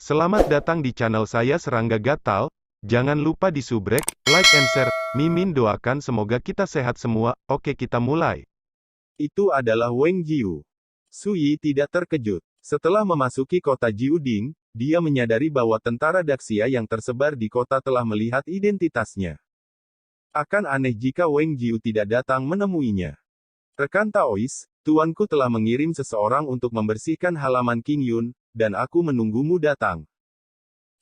Selamat datang di channel saya Serangga Gatal. Jangan lupa di subrek, like and share. Mimin doakan semoga kita sehat semua. Oke, kita mulai. Itu adalah Wang Jiu. Su Yi tidak terkejut. Setelah memasuki kota Jiuding, dia menyadari bahwa tentara Daxia yang tersebar di kota telah melihat identitasnya. Akan aneh jika Wang Jiu tidak datang menemuinya. Rekan Taois, tuanku telah mengirim seseorang untuk membersihkan halaman King Yun, dan aku menunggumu datang.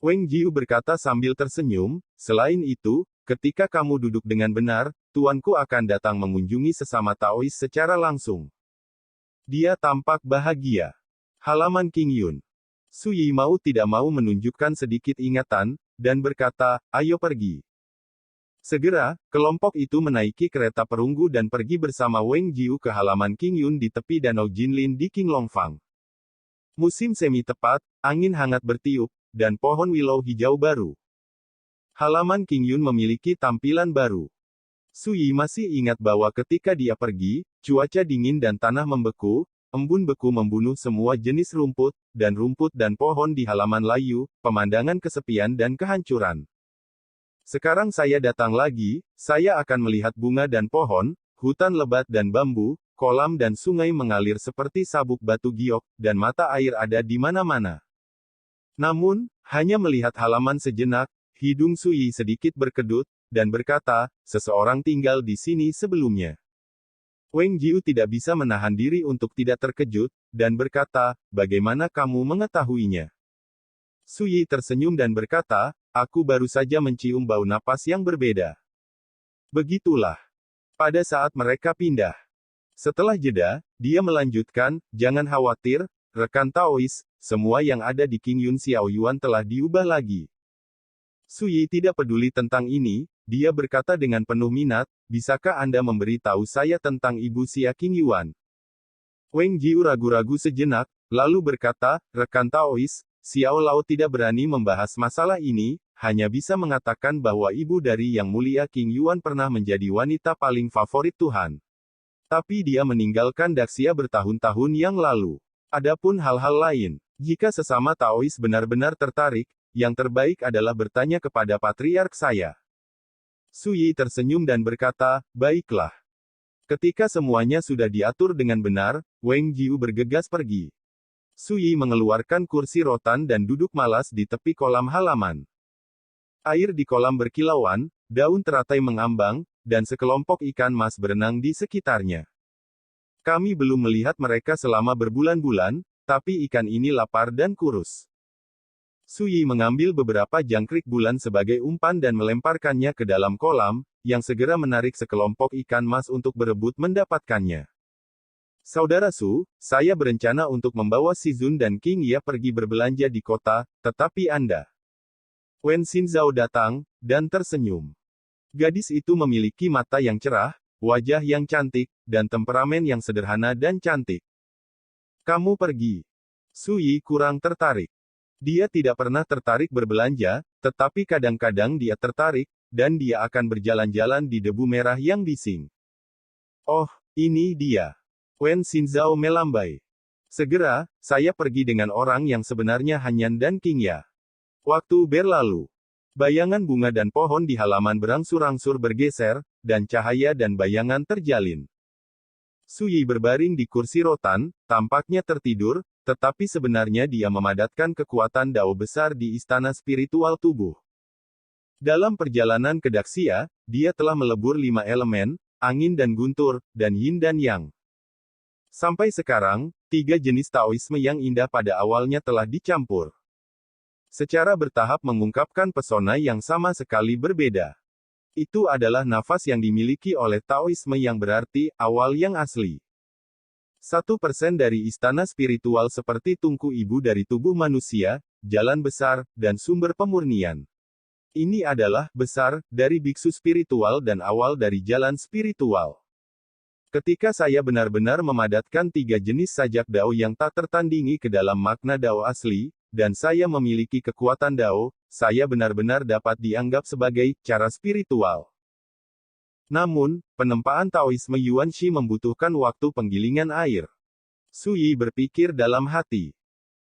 Wang Jiu berkata sambil tersenyum, selain itu, ketika kamu duduk dengan benar, tuanku akan datang mengunjungi sesama Taois secara langsung. Dia tampak bahagia. Halaman King Yun. Su Yi mau tidak mau menunjukkan sedikit ingatan, dan berkata, ayo pergi. Segera, kelompok itu menaiki kereta perunggu dan pergi bersama Wang Jiu ke halaman King Yun di tepi Danau Jinlin di Qinglongfang. Musim semi tepat, angin hangat bertiup, dan pohon willow hijau baru. Halaman King Yun memiliki tampilan baru. Su Yi masih ingat bahwa ketika dia pergi, cuaca dingin dan tanah membeku, embun beku membunuh semua jenis rumput dan pohon di halaman layu, pemandangan kesepian dan kehancuran. Sekarang saya datang lagi, saya akan melihat bunga dan pohon, hutan lebat dan bambu, kolam dan sungai mengalir seperti sabuk batu giok, dan mata air ada di mana-mana. Namun, hanya melihat halaman sejenak, hidung Su Yi sedikit berkedut, dan berkata, seseorang tinggal di sini sebelumnya. Wang Jiu tidak bisa menahan diri untuk tidak terkejut, dan berkata, bagaimana kamu mengetahuinya? Su Yi tersenyum dan berkata, aku baru saja mencium bau napas yang berbeda. Begitulah. Pada saat mereka pindah. Setelah jeda, dia melanjutkan, jangan khawatir, rekan Taois, semua yang ada di King Yun Xiaoyuan telah diubah lagi. Su Yi tidak peduli tentang ini, dia berkata dengan penuh minat, bisakah Anda memberi tahu saya tentang Ibu Xia King Yuan? Wang Jiu ragu-ragu sejenak, lalu berkata, rekan Taois, Xiao Lao tidak berani membahas masalah ini, hanya bisa mengatakan bahwa ibu dari Yang Mulia King Yuan pernah menjadi wanita paling favorit Tuhan. Tapi dia meninggalkan Daxia bertahun-tahun yang lalu. Adapun hal-hal lain, jika sesama Taois benar-benar tertarik, yang terbaik adalah bertanya kepada patriark saya. Su Yi tersenyum dan berkata, baiklah. Ketika semuanya sudah diatur dengan benar, Wang Jiu bergegas pergi. Su Yi mengeluarkan kursi rotan dan duduk malas di tepi kolam halaman. Air di kolam berkilauan, daun teratai mengambang, dan sekelompok ikan mas berenang di sekitarnya. Kami belum melihat mereka selama berbulan-bulan, tapi ikan ini lapar dan kurus. Su Yi mengambil beberapa jangkrik bulan sebagai umpan dan melemparkannya ke dalam kolam, yang segera menarik sekelompok ikan mas untuk berebut mendapatkannya. Saudara Su, saya berencana untuk membawa Si Zun dan King Ye pergi berbelanja di kota, tetapi Anda. Wen Xinzhao datang, dan tersenyum. Gadis itu memiliki mata yang cerah, wajah yang cantik, dan temperamen yang sederhana dan cantik. Kamu pergi. Su Yi kurang tertarik. Dia tidak pernah tertarik berbelanja, tetapi kadang-kadang dia tertarik, dan dia akan berjalan-jalan di debu merah yang bising. Oh, ini dia. Wen Xinzhao melambai. Segera, saya pergi dengan orang yang sebenarnya Hanyan dan King Ya. Waktu berlalu. Bayangan bunga dan pohon di halaman berangsur-angsur bergeser, dan cahaya dan bayangan terjalin. Su Yi berbaring di kursi rotan, tampaknya tertidur, tetapi sebenarnya dia memadatkan kekuatan Dao besar di istana spiritual tubuh. Dalam perjalanan ke Daxia, dia telah melebur 5 elemen, angin dan guntur, dan yin dan yang. Sampai sekarang, 3 jenis Taoisme yang indah pada awalnya telah dicampur. Secara bertahap mengungkapkan pesona yang sama sekali berbeda. Itu adalah nafas yang dimiliki oleh Taoisme yang berarti, awal yang asli. 1% dari istana spiritual seperti tungku ibu dari tubuh manusia, jalan besar, dan sumber pemurnian. Ini adalah, besar, dari biksu spiritual dan awal dari jalan spiritual. Ketika saya benar-benar memadatkan 3 jenis sajak Dao yang tak tertandingi ke dalam makna Dao asli, dan saya memiliki kekuatan Dao, saya benar-benar dapat dianggap sebagai cara spiritual. Namun, penempaan Taoisme Yuanshi membutuhkan waktu penggilingan air. Su Yi berpikir dalam hati.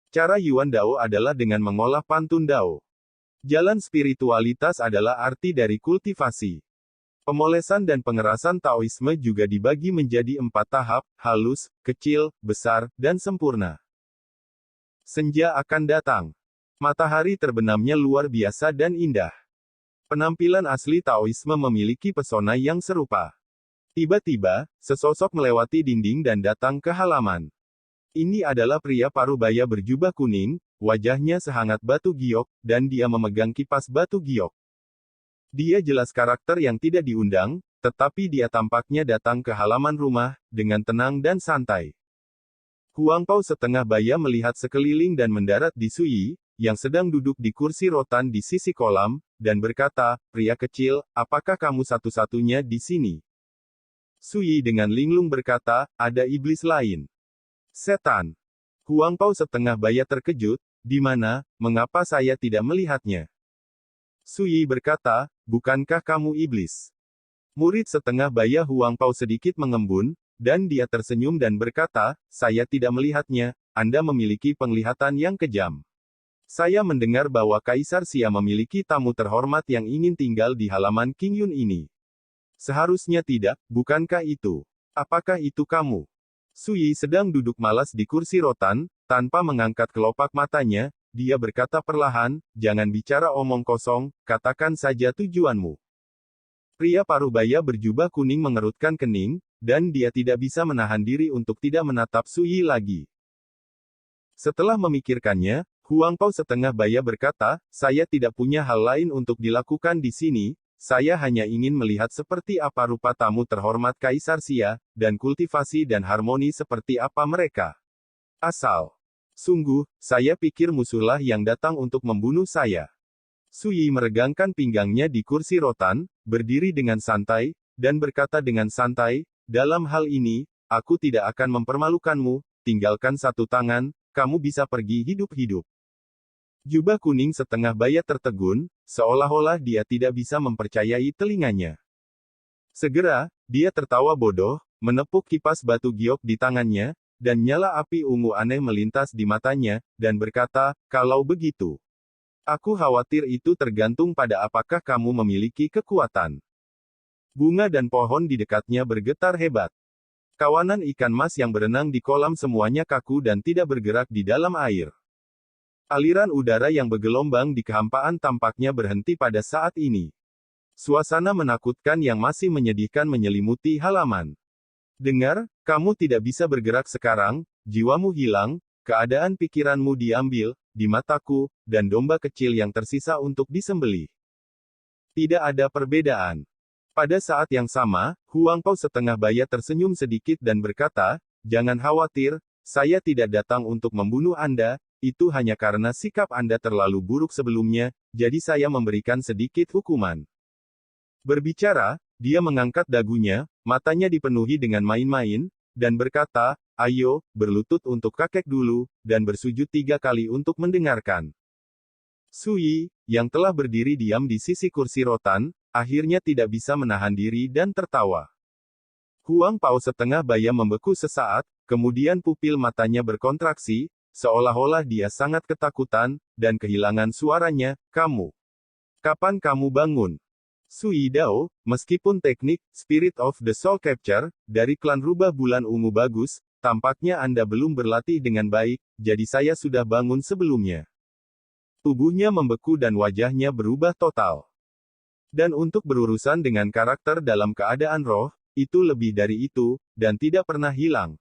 Cara Yuan Dao adalah dengan mengolah pantun Dao. Jalan spiritualitas adalah arti dari kultivasi. Pemolesan dan pengerasan Taoisme juga dibagi menjadi 4 tahap, halus, kecil, besar, dan sempurna. Senja akan datang. Matahari terbenamnya luar biasa dan indah. Penampilan asli Taoisme memiliki pesona yang serupa. Tiba-tiba, sesosok melewati dinding dan datang ke halaman. Ini adalah pria parubaya berjubah kuning, wajahnya sehangat batu giok, dan dia memegang kipas batu giok. Dia jelas karakter yang tidak diundang, tetapi dia tampaknya datang ke halaman rumah, dengan tenang dan santai. Huang Pao setengah baya melihat sekeliling dan mendarat di Suyi, yang sedang duduk di kursi rotan di sisi kolam, dan berkata, "Pria kecil, apakah kamu satu-satunya di sini?" Suyi dengan linglung berkata, "Ada iblis lain." Setan. Huang Pao setengah baya terkejut, "Di mana, mengapa saya tidak melihatnya?" Suyi berkata, "Bukankah kamu iblis?" Murid setengah baya Huang Pao sedikit mengembun, dan dia tersenyum dan berkata, "Saya tidak melihatnya, Anda memiliki penglihatan yang kejam. Saya mendengar bahwa Kaisar Xia memiliki tamu terhormat yang ingin tinggal di halaman Qingyun ini. Seharusnya tidak, bukankah itu? Apakah itu kamu?" Suyi sedang duduk malas di kursi rotan, tanpa mengangkat kelopak matanya, dia berkata perlahan, "Jangan bicara omong kosong, katakan saja tujuanmu." Pria parubaya berjubah kuning mengerutkan kening, dan dia tidak bisa menahan diri untuk tidak menatap Suyi lagi. Setelah memikirkannya, Huang Pao setengah baya berkata, "Saya tidak punya hal lain untuk dilakukan di sini. Saya hanya ingin melihat seperti apa rupa tamu terhormat Kaisar Xia, dan kultivasi dan harmoni seperti apa mereka. Asal. Sungguh, saya pikir musuhlah yang datang untuk membunuh saya." Suyi meregangkan pinggangnya di kursi rotan, berdiri dengan santai, dan berkata dengan santai, "Dalam hal ini, aku tidak akan mempermalukanmu, tinggalkan satu tangan, kamu bisa pergi hidup-hidup." Jubah kuning setengah baya tertegun, seolah-olah dia tidak bisa mempercayai telinganya. Segera, dia tertawa bodoh, menepuk kipas batu giok di tangannya, dan nyala api ungu aneh melintas di matanya, dan berkata, "Kalau begitu, aku khawatir itu tergantung pada apakah kamu memiliki kekuatan." Bunga dan pohon di dekatnya bergetar hebat. Kawanan ikan mas yang berenang di kolam semuanya kaku dan tidak bergerak di dalam air. Aliran udara yang bergelombang di kehampaan tampaknya berhenti pada saat ini. Suasana menakutkan yang masih menyedihkan menyelimuti halaman. "Dengar, kamu tidak bisa bergerak sekarang, jiwamu hilang, keadaan pikiranmu diambil, di mataku, dan domba kecil yang tersisa untuk disembelih. Tidak ada perbedaan." Pada saat yang sama, Huang Pao setengah baya tersenyum sedikit dan berkata, "Jangan khawatir, saya tidak datang untuk membunuh Anda. Itu hanya karena sikap Anda terlalu buruk sebelumnya, jadi saya memberikan sedikit hukuman." Berbicara, dia mengangkat dagunya, matanya dipenuhi dengan main-main, dan berkata, "Ayo, berlutut untuk kakek dulu, dan bersujud 3 kali untuk mendengarkan." Suyi, yang telah berdiri diam di sisi kursi rotan, akhirnya tidak bisa menahan diri dan tertawa. Huang Pao setengah baya membeku sesaat, kemudian pupil matanya berkontraksi, seolah-olah dia sangat ketakutan, dan kehilangan suaranya, "Kamu. Kapan kamu bangun?" Suyi Dao, meskipun teknik, Spirit of the Soul Capture, dari klan rubah bulan ungu bagus, tampaknya Anda belum berlatih dengan baik, jadi saya sudah bangun sebelumnya. Tubuhnya membeku dan wajahnya berubah total. Dan untuk berurusan dengan karakter dalam keadaan roh, itu lebih dari itu, dan tidak pernah hilang.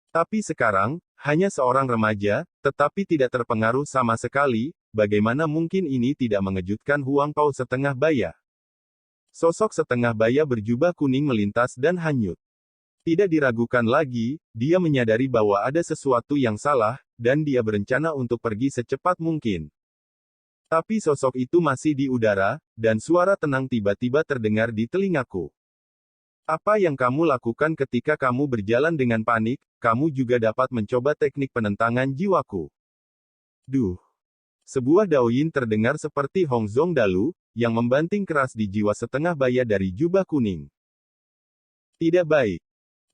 Tapi sekarang, hanya seorang remaja, tetapi tidak terpengaruh sama sekali, bagaimana mungkin ini tidak mengejutkan Huang Pao setengah baya? Sosok setengah baya berjubah kuning melintas dan hanyut. Tidak diragukan lagi, dia menyadari bahwa ada sesuatu yang salah, dan dia berencana untuk pergi secepat mungkin. Tapi sosok itu masih di udara, dan suara tenang tiba-tiba terdengar di telingaku. "Apa yang kamu lakukan ketika kamu berjalan dengan panik, kamu juga dapat mencoba teknik penentangan jiwaku." Duh! Sebuah daoyin terdengar seperti Hong Zong Dalu, yang membanting keras di jiwa setengah baya dari jubah kuning. Tidak baik.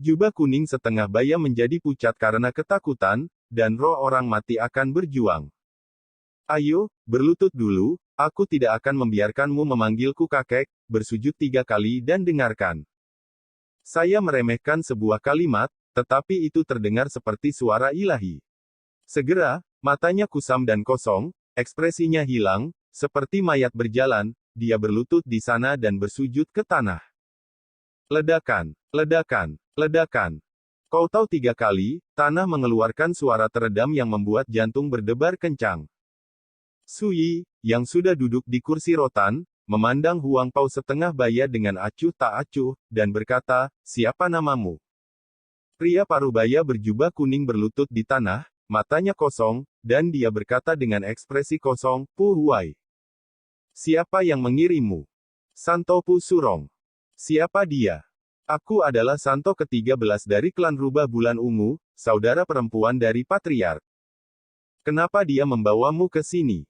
Jubah kuning setengah baya menjadi pucat karena ketakutan, dan roh orang mati akan berjuang. Ayo, berlutut dulu, aku tidak akan membiarkanmu memanggilku kakek, bersujud 3 kali dan dengarkan. Saya meremehkan sebuah kalimat, tetapi itu terdengar seperti suara ilahi. Segera, matanya kusam dan kosong, ekspresinya hilang, seperti mayat berjalan, dia berlutut di sana dan bersujud ke tanah. Ledakan, ledakan, ledakan. Kau tahu 3 kali, tanah mengeluarkan suara teredam yang membuat jantung berdebar kencang. Su Yi, yang sudah duduk di kursi rotan, memandang Huang Pao setengah baya dengan acuh tak acuh, dan berkata, siapa namamu? Pria parubaya berjubah kuning berlutut di tanah, matanya kosong, dan dia berkata dengan ekspresi kosong, Pu Huai. Siapa yang mengirimmu? Santo Pu Surong. Siapa dia? Aku adalah Santo ke-13 dari klan Rubah Bulan Ungu, saudara perempuan dari Patriark. Kenapa dia membawamu ke sini?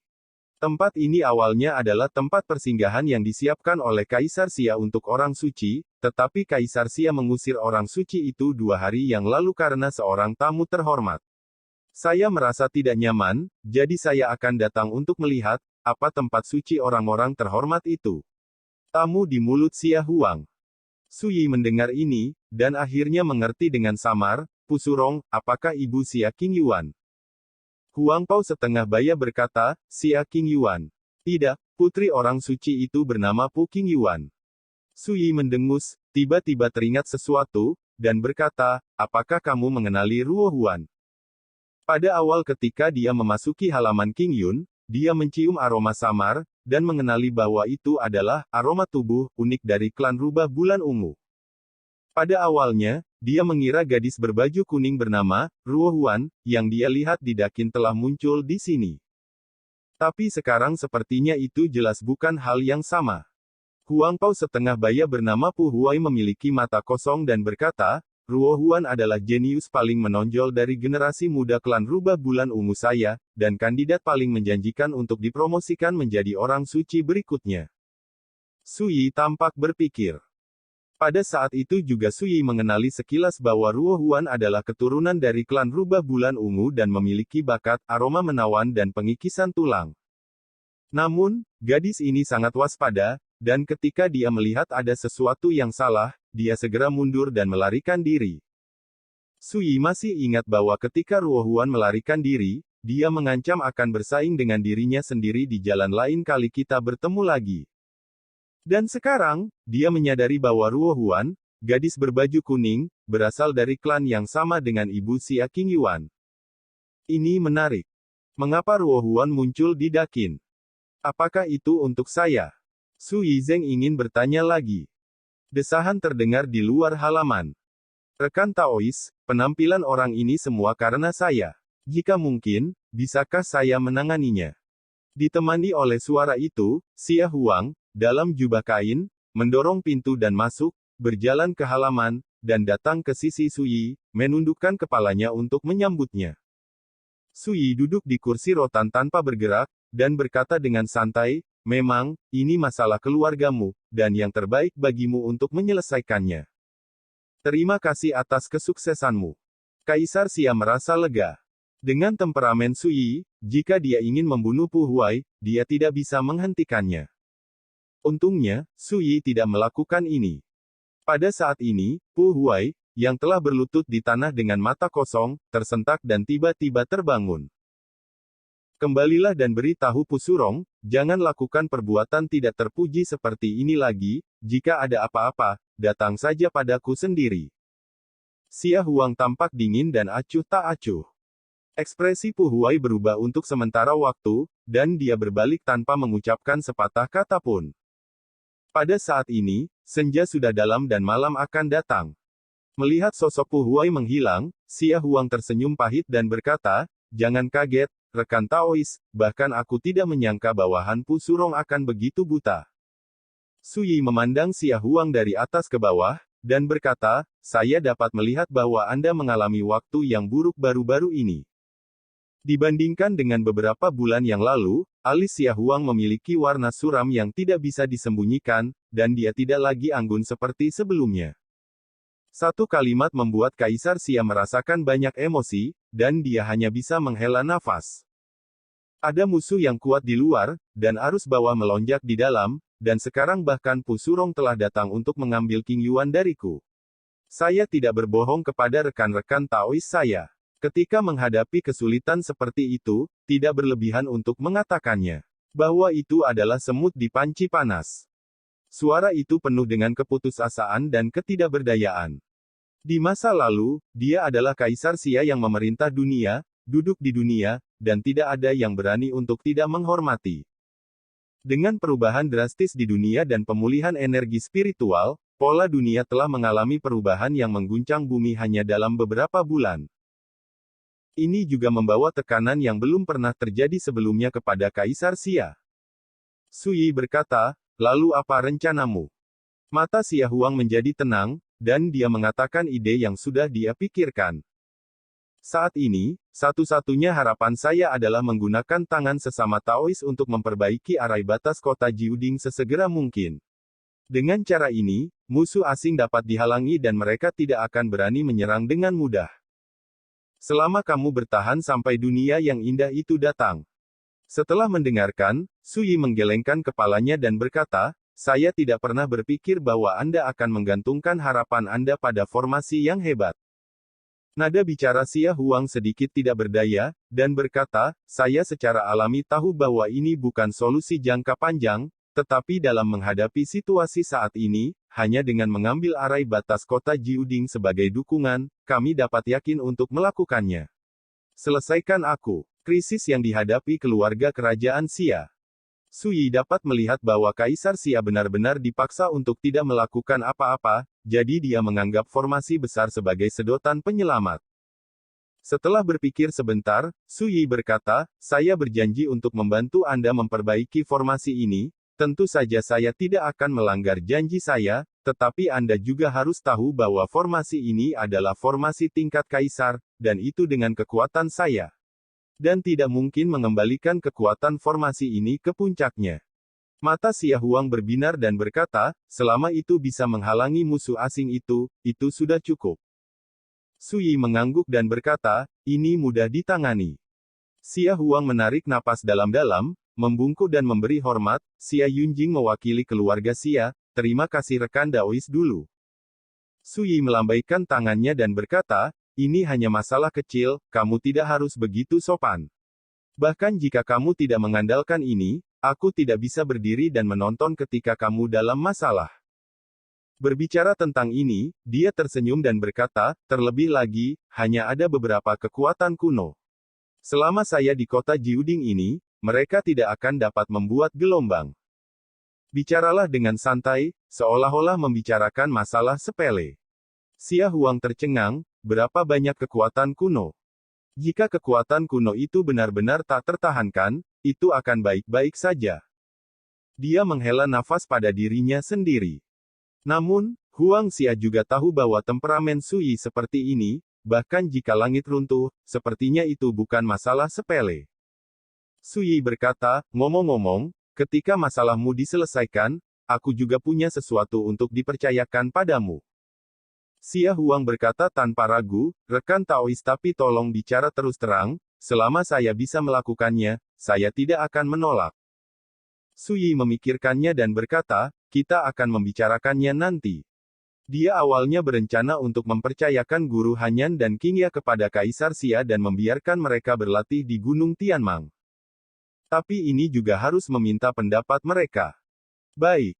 Tempat ini awalnya adalah tempat persinggahan yang disiapkan oleh Kaisar Xia untuk orang suci, tetapi Kaisar Xia mengusir orang suci itu 2 hari yang lalu karena seorang tamu terhormat. Saya merasa tidak nyaman, jadi saya akan datang untuk melihat, apa tempat suci orang-orang terhormat itu. Tamu di mulut Xia Huang. Su Yi mendengar ini, dan akhirnya mengerti dengan samar, Pu Surong, apakah ibu Xia King Yuan? Huang Pao setengah baya berkata, Xia King Yuan. Tidak, putri orang suci itu bernama Pu King Yuan. Su Yi mendengus, tiba-tiba teringat sesuatu, dan berkata, apakah kamu mengenali Ruo Huan? Pada awal ketika dia memasuki halaman King Yun, dia mencium aroma samar, dan mengenali bahwa itu adalah aroma tubuh unik dari klan Rubah Bulan Ungu. Pada awalnya, dia mengira gadis berbaju kuning bernama Ruo Huan, yang dia lihat di Dakin telah muncul di sini. Tapi sekarang sepertinya itu jelas bukan hal yang sama. Huang Pao setengah baya bernama Pu Huai memiliki mata kosong dan berkata, Ruo Huan adalah jenius paling menonjol dari generasi muda klan Rubah Bulan Ungu saya, dan kandidat paling menjanjikan untuk dipromosikan menjadi orang suci berikutnya. Su Yi tampak berpikir. Pada saat itu juga Su Yi mengenali sekilas bahwa Ruo Huan adalah keturunan dari klan Rubah Bulan Ungu dan memiliki bakat, aroma menawan dan pengikisan tulang. Namun, gadis ini sangat waspada, dan ketika dia melihat ada sesuatu yang salah, dia segera mundur dan melarikan diri. Su Yi masih ingat bahwa ketika Ruo Huan melarikan diri, dia mengancam akan bersaing dengan dirinya sendiri di jalan lain kali kita bertemu lagi. Dan sekarang, dia menyadari bahwa Ruo Huan, gadis berbaju kuning, berasal dari klan yang sama dengan ibu Xia King Yuan. Ini menarik. Mengapa Ruo Huan muncul di Dakin? Apakah itu untuk saya? Su Yizeng ingin bertanya lagi. Desahan terdengar di luar halaman. Rekan Taois, penampilan orang ini semua karena saya. Jika mungkin, bisakah saya menanganinya? Ditemani oleh suara itu, Xia Huang, dalam jubah kain, mendorong pintu dan masuk, berjalan ke halaman, dan datang ke sisi Su Yi, menundukkan kepalanya untuk menyambutnya. Su Yi duduk di kursi rotan tanpa bergerak, dan berkata dengan santai, memang, ini masalah keluargamu, dan yang terbaik bagimu untuk menyelesaikannya. Terima kasih atas kesuksesanmu. Kaisar Xia merasa lega. Dengan temperamen Su Yi, jika dia ingin membunuh Pu Huai, dia tidak bisa menghentikannya. Untungnya, Su Yi tidak melakukan ini. Pada saat ini, Pu Huai, yang telah berlutut di tanah dengan mata kosong, tersentak dan tiba-tiba terbangun. Kembalilah dan beritahu Pu Surong, jangan lakukan perbuatan tidak terpuji seperti ini lagi, jika ada apa-apa, datang saja padaku sendiri. Xia Huang tampak dingin dan acuh tak acuh. Ekspresi Pu Huai berubah untuk sementara waktu, dan dia berbalik tanpa mengucapkan sepatah kata pun. Pada saat ini, senja sudah dalam dan malam akan datang. Melihat sosok Pu Huai menghilang, Xia Huang tersenyum pahit dan berkata, jangan kaget, rekan Taois, bahkan aku tidak menyangka bahwa Han Pu Surong akan begitu buta. Su Yi memandang Xia Huang dari atas ke bawah, dan berkata, saya dapat melihat bahwa Anda mengalami waktu yang buruk baru-baru ini. Dibandingkan dengan beberapa bulan yang lalu, alis Xia Huang memiliki warna suram yang tidak bisa disembunyikan, dan dia tidak lagi anggun seperti sebelumnya. Satu kalimat membuat Kaisar Xia merasakan banyak emosi, dan dia hanya bisa menghela nafas. Ada musuh yang kuat di luar, dan arus bawah melonjak di dalam, dan sekarang bahkan Pu Surong telah datang untuk mengambil King Yuan dariku. Saya tidak berbohong kepada rekan-rekan Taois saya. Ketika menghadapi kesulitan seperti itu, tidak berlebihan untuk mengatakannya. Bahwa itu adalah semut di panci panas. Suara itu penuh dengan keputusasaan dan ketidakberdayaan. Di masa lalu, dia adalah Kaisar Xia yang memerintah dunia, duduk di dunia, dan tidak ada yang berani untuk tidak menghormati. Dengan perubahan drastis di dunia dan pemulihan energi spiritual, pola dunia telah mengalami perubahan yang mengguncang bumi hanya dalam beberapa bulan. Ini juga membawa tekanan yang belum pernah terjadi sebelumnya kepada Kaisar Xia. Sui berkata, "Lalu apa rencanamu?" Mata Xia Huang menjadi tenang, dan dia mengatakan ide yang sudah dia pikirkan. Saat ini, satu-satunya harapan saya adalah menggunakan tangan sesama Taois untuk memperbaiki arai batas kota Jiuding sesegera mungkin. Dengan cara ini, musuh asing dapat dihalangi dan mereka tidak akan berani menyerang dengan mudah. Selama kamu bertahan sampai dunia yang indah itu datang. Setelah mendengarkan, Sui menggelengkan kepalanya dan berkata, saya tidak pernah berpikir bahwa Anda akan menggantungkan harapan Anda pada formasi yang hebat. Nada bicara Xia Huang sedikit tidak berdaya, dan berkata, saya secara alami tahu bahwa ini bukan solusi jangka panjang, tetapi dalam menghadapi situasi saat ini, hanya dengan mengambil arai batas kota Jiuding sebagai dukungan, kami dapat yakin untuk melakukannya. Selesaikan aku. Krisis yang dihadapi keluarga kerajaan Xia. Sui dapat melihat bahwa Kaisar Xia benar-benar dipaksa untuk tidak melakukan apa-apa, jadi dia menganggap formasi besar sebagai sedotan penyelamat. Setelah berpikir sebentar, Sui berkata, saya berjanji untuk membantu Anda memperbaiki formasi ini. Tentu saja saya tidak akan melanggar janji saya, tetapi Anda juga harus tahu bahwa formasi ini adalah formasi tingkat kaisar, dan itu dengan kekuatan saya. Dan tidak mungkin mengembalikan kekuatan formasi ini ke puncaknya. Mata Xia Huang berbinar dan berkata, selama itu bisa menghalangi musuh asing itu sudah cukup. Sui mengangguk dan berkata, ini mudah ditangani. Xia Huang menarik napas dalam-dalam, membungkuk dan memberi hormat. Xia Yunjing mewakili keluarga Xia, terima kasih rekan Daois dulu. Sui melambaikan tangannya dan berkata, ini hanya masalah kecil, kamu tidak harus begitu sopan. Bahkan jika kamu tidak mengandalkan ini, aku tidak bisa berdiri dan menonton ketika kamu dalam masalah. Berbicara tentang ini, dia tersenyum dan berkata, terlebih lagi, hanya ada beberapa kekuatan kuno. Selama saya di kota Jiuding ini, mereka tidak akan dapat membuat gelombang. Bicaralah dengan santai, seolah-olah membicarakan masalah sepele. Xia Huang tercengang, berapa banyak kekuatan kuno? Jika kekuatan kuno itu benar-benar tak tertahankan, itu akan baik-baik saja. Dia menghela nafas pada dirinya sendiri. Namun, Huang Xia juga tahu bahwa temperamen Sui seperti ini, bahkan jika langit runtuh, sepertinya itu bukan masalah sepele. Sui berkata, ngomong-ngomong, ketika masalahmu diselesaikan, aku juga punya sesuatu untuk dipercayakan padamu. Xia Huang berkata tanpa ragu, rekan Taois tapi tolong bicara terus terang, selama saya bisa melakukannya, saya tidak akan menolak. Sui memikirkannya dan berkata, kita akan membicarakannya nanti. Dia awalnya berencana untuk mempercayakan guru Hanyan dan Qingya kepada Kaisar Xia dan membiarkan mereka berlatih di Gunung Tianmang. Tapi ini juga harus meminta pendapat mereka. Baik.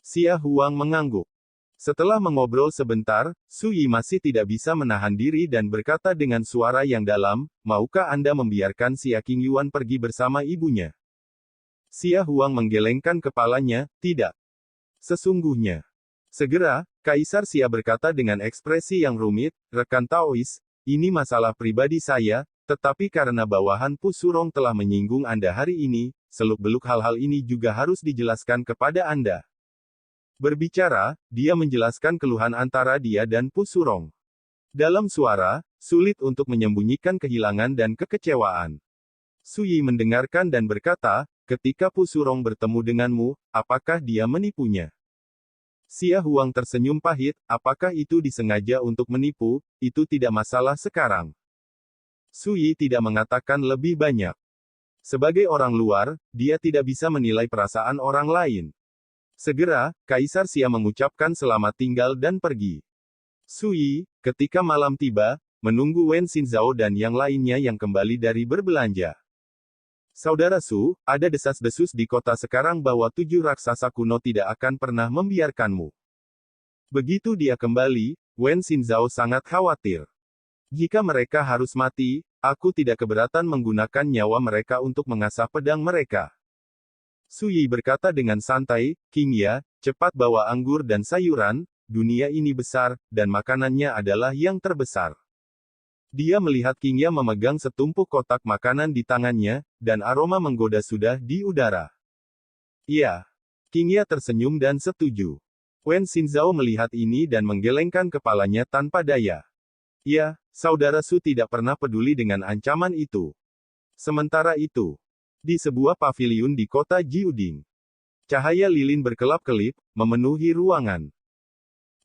Xia Huang mengangguk. Setelah mengobrol sebentar, Sui masih tidak bisa menahan diri dan berkata dengan suara yang dalam, maukah Anda membiarkan Xia Qingyuan pergi bersama ibunya? Xia Huang menggelengkan kepalanya, tidak. Sesungguhnya. Segera, Kaisar Xia berkata dengan ekspresi yang rumit, rekan Taois, ini masalah pribadi saya, tetapi karena bawahan Pu Surong telah menyinggung Anda hari ini, seluk-beluk hal-hal ini juga harus dijelaskan kepada Anda. Berbicara, dia menjelaskan keluhan antara dia dan Pu Surong. Dalam suara, sulit untuk menyembunyikan kehilangan dan kekecewaan. Sui mendengarkan dan berkata, ketika Pu Surong bertemu denganmu, apakah dia menipunya? Xia Huang tersenyum pahit, apakah itu disengaja untuk menipu, itu tidak masalah sekarang. Su Yi tidak mengatakan lebih banyak. Sebagai orang luar, dia tidak bisa menilai perasaan orang lain. Segera, Kaisar Xia mengucapkan selamat tinggal dan pergi. Su Yi, ketika malam tiba, menunggu Wen Xinzhao dan yang lainnya yang kembali dari berbelanja. Saudara Su, ada desas-desus di kota sekarang bahwa 7 raksasa kuno tidak akan pernah membiarkanmu. Begitu dia kembali, Wen Xinzhao sangat khawatir. Jika mereka harus mati, aku tidak keberatan menggunakan nyawa mereka untuk mengasah pedang mereka. Su Yi berkata dengan santai, King Ya, cepat bawa anggur dan sayuran, dunia ini besar, dan makanannya adalah yang terbesar. Dia melihat King Ya memegang setumpuk kotak makanan di tangannya, dan aroma menggoda sudah di udara. Iya. King Ya tersenyum dan setuju. Wen Xinzhao melihat ini dan menggelengkan kepalanya tanpa daya. Ya, saudara Su tidak pernah peduli dengan ancaman itu. Sementara itu, di sebuah paviliun di kota Jiuding, cahaya lilin berkelap-kelip, memenuhi ruangan.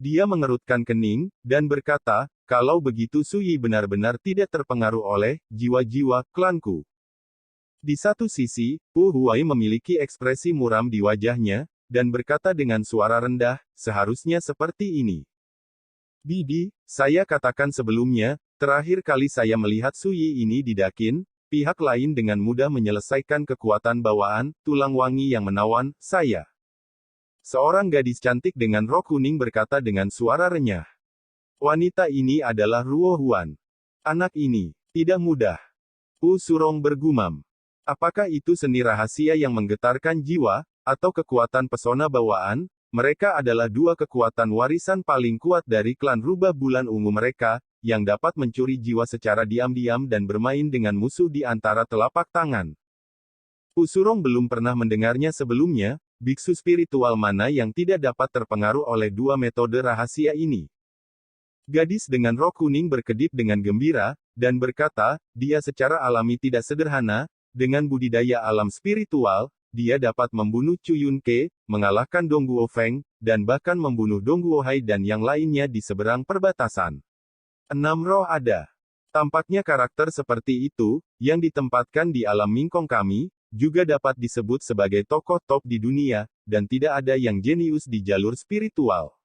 Dia mengerutkan kening, dan berkata, kalau begitu Su Yi benar-benar tidak terpengaruh oleh jiwa-jiwa klanku. Di satu sisi, Pu Huai memiliki ekspresi muram di wajahnya, dan berkata dengan suara rendah, seharusnya seperti ini. Bibi, saya katakan sebelumnya, terakhir kali saya melihat Su Yi ini di Dakin, pihak lain dengan mudah menyelesaikan kekuatan bawaan, tulang wangi yang menawan, saya. Seorang gadis cantik dengan rok kuning berkata dengan suara renyah. Wanita ini adalah Ruo Huan. Anak ini, tidak mudah. Pu Surong bergumam. Apakah itu seni rahasia yang menggetarkan jiwa, atau kekuatan pesona bawaan? Mereka adalah dua kekuatan warisan paling kuat dari klan rubah bulan ungu mereka, yang dapat mencuri jiwa secara diam-diam dan bermain dengan musuh di antara telapak tangan. Pu Surong belum pernah mendengarnya sebelumnya, biksu spiritual mana yang tidak dapat terpengaruh oleh dua metode rahasia ini. Gadis dengan rok kuning berkedip dengan gembira, dan berkata, dia secara alami tidak sederhana, dengan budidaya alam spiritual, dia dapat membunuh Chu Yun Ke, mengalahkan Dong Guo Feng, dan bahkan membunuh Dong Guo Hai dan yang lainnya di seberang perbatasan. 6 roh ada. Tampaknya karakter seperti itu, yang ditempatkan di alam Mingkong kami, juga dapat disebut sebagai tokoh top di dunia, dan tidak ada yang jenius di jalur spiritual.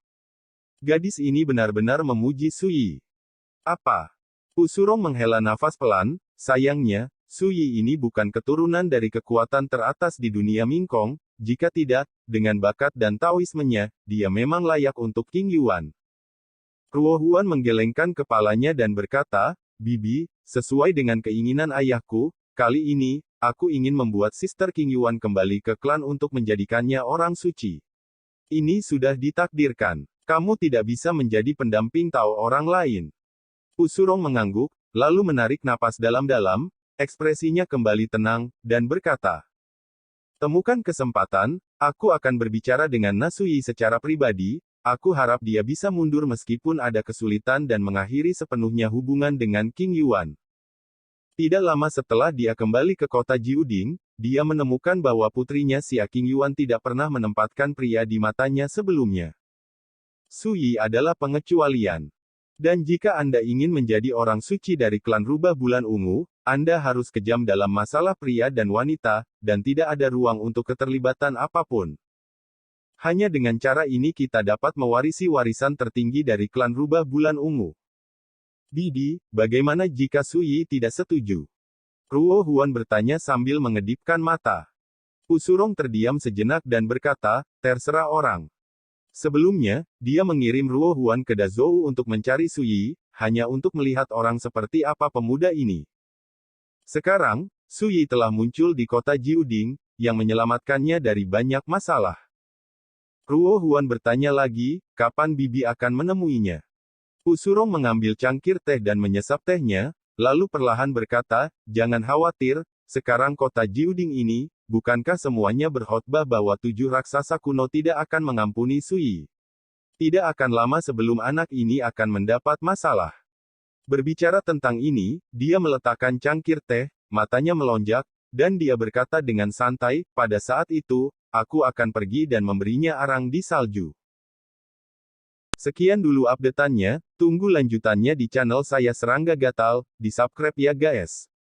Gadis ini benar-benar memuji Su Yi. Apa? Pu Surong menghela nafas pelan, sayangnya, Su Yi ini bukan keturunan dari kekuatan teratas di dunia Mingkong, jika tidak, dengan bakat dan taoismenya, dia memang layak untuk King Yuan. Ruo Huan menggelengkan kepalanya dan berkata, Bibi, sesuai dengan keinginan ayahku, kali ini, aku ingin membuat Sister King Yuan kembali ke klan untuk menjadikannya orang suci. Ini sudah ditakdirkan. Kamu tidak bisa menjadi pendamping Tao orang lain. Pu Surong mengangguk, lalu menarik napas dalam-dalam, ekspresinya kembali tenang, dan berkata, temukan kesempatan, aku akan berbicara dengan Nasui secara pribadi, aku harap dia bisa mundur meskipun ada kesulitan dan mengakhiri sepenuhnya hubungan dengan King Yuan. Tidak lama setelah dia kembali ke kota Jiuding, dia menemukan bahwa putrinya Xia King Yuan tidak pernah menempatkan pria di matanya sebelumnya. Su Yi adalah pengecualian. Dan jika Anda ingin menjadi orang suci dari klan rubah bulan ungu, Anda harus kejam dalam masalah pria dan wanita, dan tidak ada ruang untuk keterlibatan apapun. Hanya dengan cara ini kita dapat mewarisi warisan tertinggi dari klan rubah bulan ungu. Bibi, bagaimana jika Su Yi tidak setuju? Ruo Huan bertanya sambil mengedipkan mata. Pu Surong terdiam sejenak dan berkata, terserah orang. Sebelumnya, dia mengirim Ruo Huan ke Dazhou untuk mencari Su Yi, hanya untuk melihat orang seperti apa pemuda ini. Sekarang, Su Yi telah muncul di kota Jiuding, yang menyelamatkannya dari banyak masalah. Ruo Huan bertanya lagi, kapan Bibi akan menemuinya? Pu Surong mengambil cangkir teh dan menyesap tehnya, lalu perlahan berkata, jangan khawatir, sekarang kota Jiuding ini, bukankah semuanya berkhotbah bahwa 7 raksasa kuno tidak akan mengampuni Su Yi? Tidak akan lama sebelum anak ini akan mendapat masalah. Berbicara tentang ini, dia meletakkan cangkir teh, matanya melonjak, dan dia berkata dengan santai, pada saat itu, aku akan pergi dan memberinya arang di salju. Sekian dulu updateannya, tunggu lanjutannya di channel saya Serangga Gatal, di subscribe ya guys.